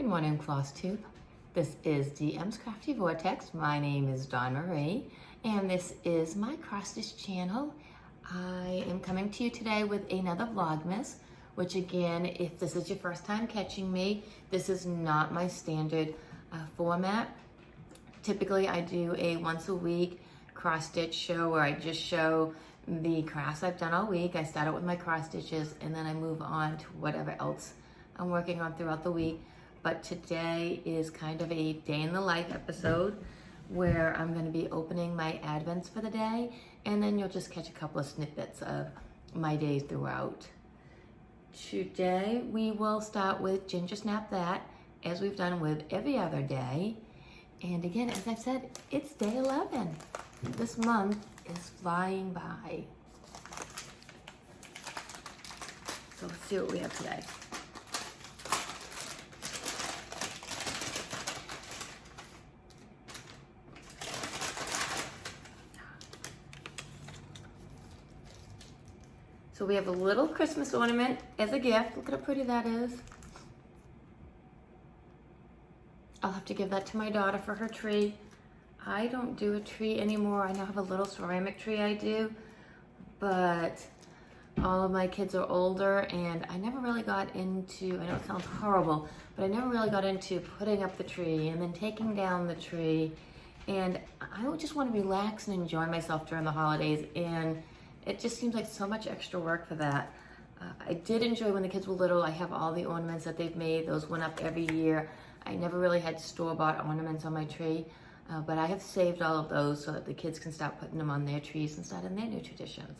morning, Floss Tube. This is DM's Crafty Vortex. My name is Dawn Marie, and this is my cross stitch channel. I am coming to you today with another Vlogmas, which again, if this is your first time catching me, this is not my standard format. Typically, I do a once a week cross stitch show where I just show the crafts I've done all week. I start out with my cross stitches and then I move on to whatever else I'm working on throughout the week. But today is kind of a day in the life episode where I'm going to be opening my advents for the day, and then you'll just catch a couple of snippets of my days throughout. Today we will start with Ginger Snap That, as we've done with every other day. And again, as I've said, it's day 11. This month is flying by. So let's see what we have today. So we have a little Christmas ornament as a gift. Look at how pretty that is. I'll have to give that to my daughter for her tree. I don't do a tree anymore. I now have a little ceramic tree I do, but all of my kids are older and I never really got into, I know it sounds horrible, but I never really got into putting up the tree and then taking down the tree. And I just want to relax and enjoy myself during the holidays, and it just seems like so much extra work for that. I did enjoy when the kids were little. I have all the ornaments that they've made. Those went up every year. I never really had store-bought ornaments on my tree, but I have saved all of those so that the kids can start putting them on their trees and start in their new traditions.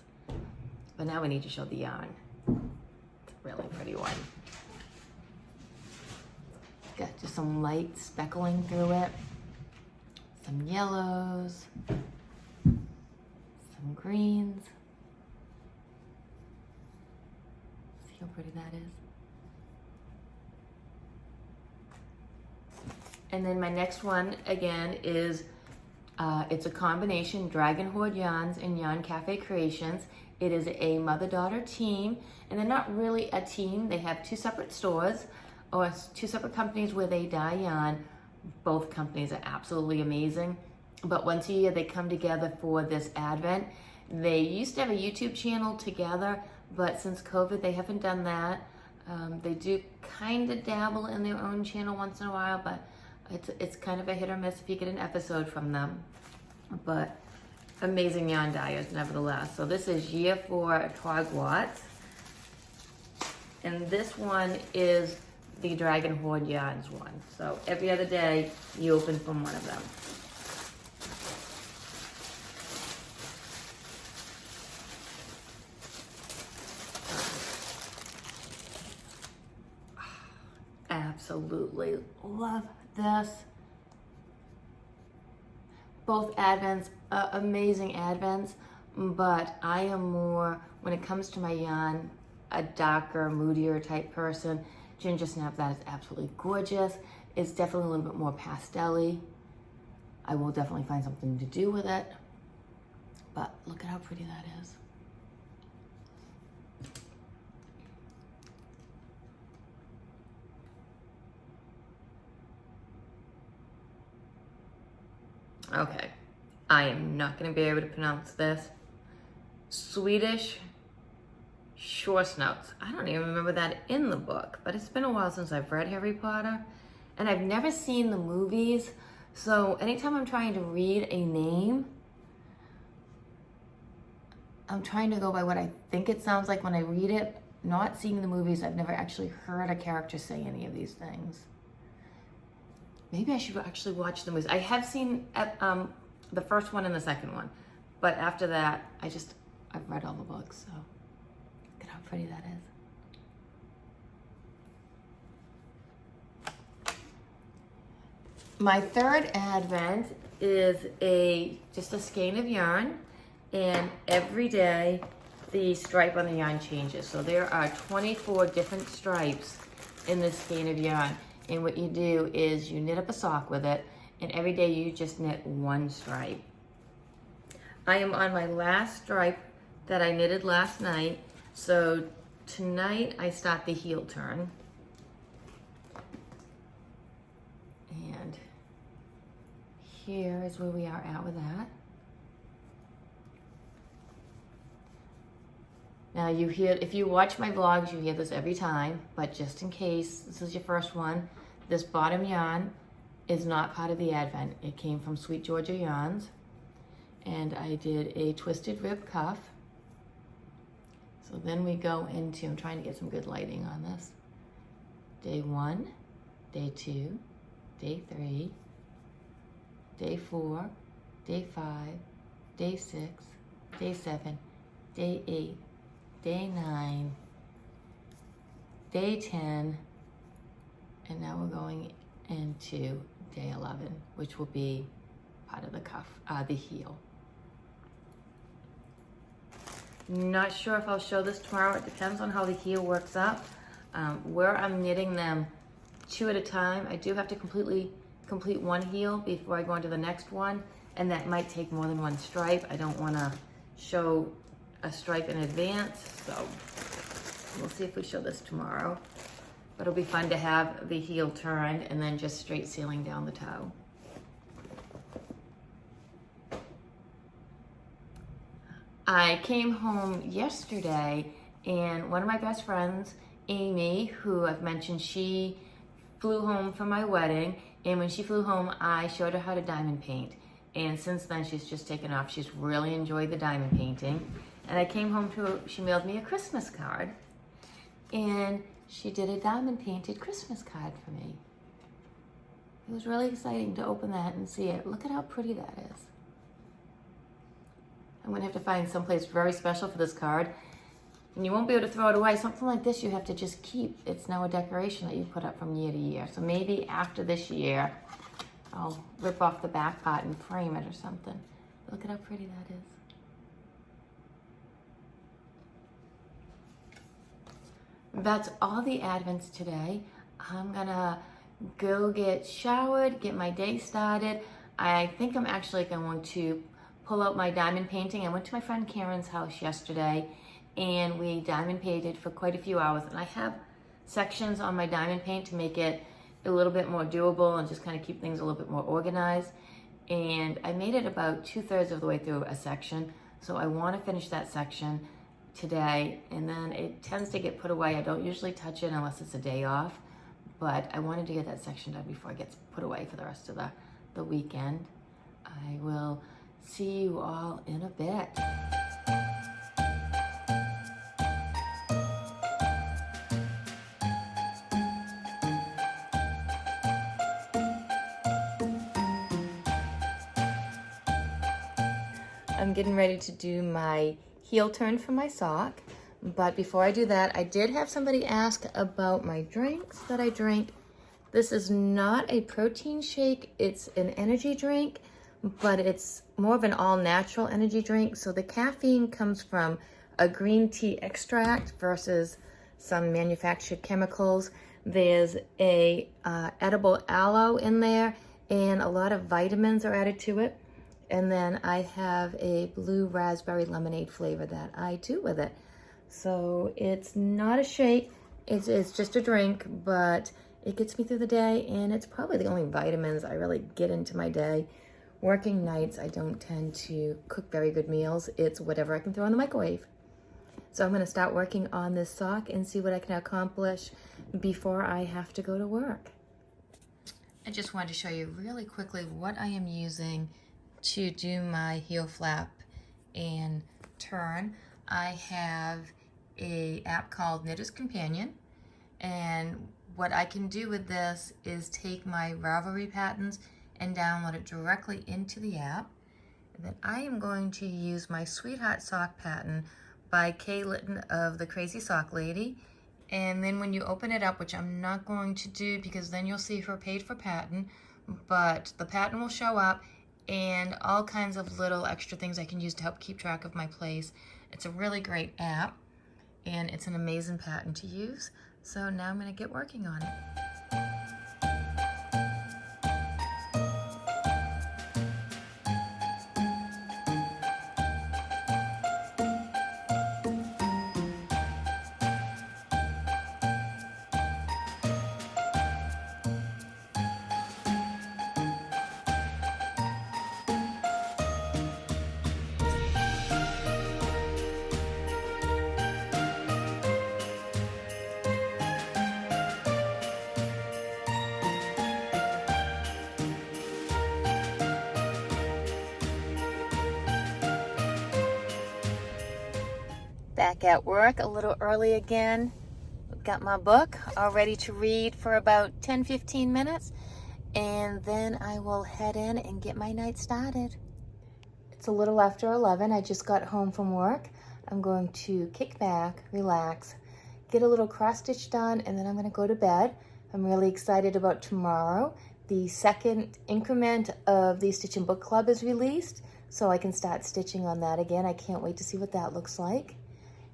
But now we need to show the yarn. It's a really pretty one. Got just some light speckling through it. Some yellows. Some greens. See how pretty that is? And then my next one, again, is, it's a combination, Dragon Horde Yarns and Yarn Cafe Creations. It is a mother-daughter team, and they're not really a team. They have two separate stores, or two separate companies where they dye yarn. Both companies are absolutely amazing. But once a year, they come together for this Advent. They used to have a YouTube channel together, but since COVID, they haven't done that. They do kind of dabble in their own channel once in a while, but it's kind of a hit or miss if you get an episode from them. But amazing yarn dyers nevertheless. So this is year 4 Twagwat. And this one is the Dragon Horde Yarns one. So every other day you open from one of them. Absolutely love this. Both Advents, amazing Advents, but I am more, when it comes to my yarn, a darker, moodier type person. Ginger Snap That is absolutely gorgeous. It's definitely a little bit more pastel-y. I will definitely find something to do with it, but look at how pretty that is. Okay, I am not going to be able to pronounce this. Swedish shore snouts. I don't even remember that in the book, but it's been a while since I've read Harry Potter, and I've never seen the movies, so anytime I'm trying to read a name, I'm trying to go by what I think it sounds like when I read it. Not seeing the movies, I've never actually heard a character say any of these things. Maybe I should actually watch the movies. I have seen the first one and the second one, but after that, I've read all the books, so look at how pretty that is. My third Advent is just a skein of yarn, and every day the stripe on the yarn changes. So there are 24 different stripes in this skein of yarn. And what you do is you knit up a sock with it, and every day you just knit one stripe. I am on my last stripe that I knitted last night. So tonight I start the heel turn. And here is where we are at with that. Now you hear, if you watch my vlogs, you hear this every time, but just in case this is your first one, this bottom yarn is not part of the advent. It came from Sweet Georgia Yarns, and I did a twisted rib cuff. So then we go into, I'm trying to get some good lighting on this. Day 1, day 2, day 3, day 4, day 5, day 6, day 7, day 8, day 9, day 10, and now we're going into day 11, which will be part of the cuff, the heel. Not sure if I'll show this tomorrow. It depends on how the heel works up. Where I'm knitting them 2 at a time, I do have to complete one heel before I go on to the next one, and that might take more than one stripe. I don't want to show a stripe in advance, so we'll see if we show this tomorrow. But it'll be fun to have the heel turned and then just straight sealing down the toe. I came home yesterday, and one of my best friends, Amy, who I've mentioned, she flew home from my wedding, and when she flew home, I showed her how to diamond paint. And since then, she's just taken off. She's really enjoyed the diamond painting. And I came home she mailed me a Christmas card, and she did a diamond painted Christmas card for me. It was really exciting to open that and see it. Look at how pretty that is. I'm gonna have to find someplace very special for this card, and you won't be able to throw it away. Something like this you have to just keep. It's now a decoration that you put up from year to year. So maybe after this year, I'll rip off the back part and frame it or something. Look at how pretty that is. That's all the advents today. I'm gonna go get showered, get my day started. I think I'm actually going to pull out my diamond painting. I went to my friend Karen's house yesterday, and we diamond painted for quite a few hours. And I have sections on my diamond paint to make it a little bit more doable and just kind of keep things a little bit more organized. And I made it about 2/3 of the way through a section. So I want to finish that section today, and then it tends to get put away. I don't usually touch it unless it's a day off, but I wanted to get that section done before it gets put away for the rest of the weekend. I will see you all in a bit. I'm getting ready to do my heel turn for my sock, but before I do that, I did have somebody ask about my drinks that I drink. This is not a protein shake, it's an energy drink, but it's more of an all-natural energy drink. So the caffeine comes from a green tea extract versus some manufactured chemicals. There's a edible aloe in there, and a lot of vitamins are added to it. And then I have a blue raspberry lemonade flavor that I do with it. So it's not a shake, it's just a drink, but it gets me through the day, and it's probably the only vitamins I really get into my day. Working nights, I don't tend to cook very good meals. It's whatever I can throw in the microwave. So I'm gonna start working on this sock and see what I can accomplish before I have to go to work. I just wanted to show you really quickly what I am using to do my heel flap and turn. I have an app called Knitter's Companion, and what I can do with this is take my Ravelry patterns and download it directly into the app. And then I am going to use my Sweetheart Sock pattern by Kay Litton of The Crazy Sock Lady. And then when you open it up, which I'm not going to do because then you'll see her paid for pattern, but the pattern will show up and all kinds of little extra things I can use to help keep track of my place. It's a really great app, and it's an amazing pattern to use. So now I'm going to get working on it. Back at work a little early again. Got my book all ready to read for about 10-15 minutes, and then I will head in and get my night started. It's a little after 11. I just got home from work. I'm going to kick back, relax, get a little cross stitch done, and then I'm going to go to bed. I'm really excited about tomorrow. The second increment of the Stitch and Book Club is released, so I can start stitching on that again. I can't wait to see what that looks like.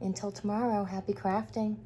Until tomorrow, happy crafting.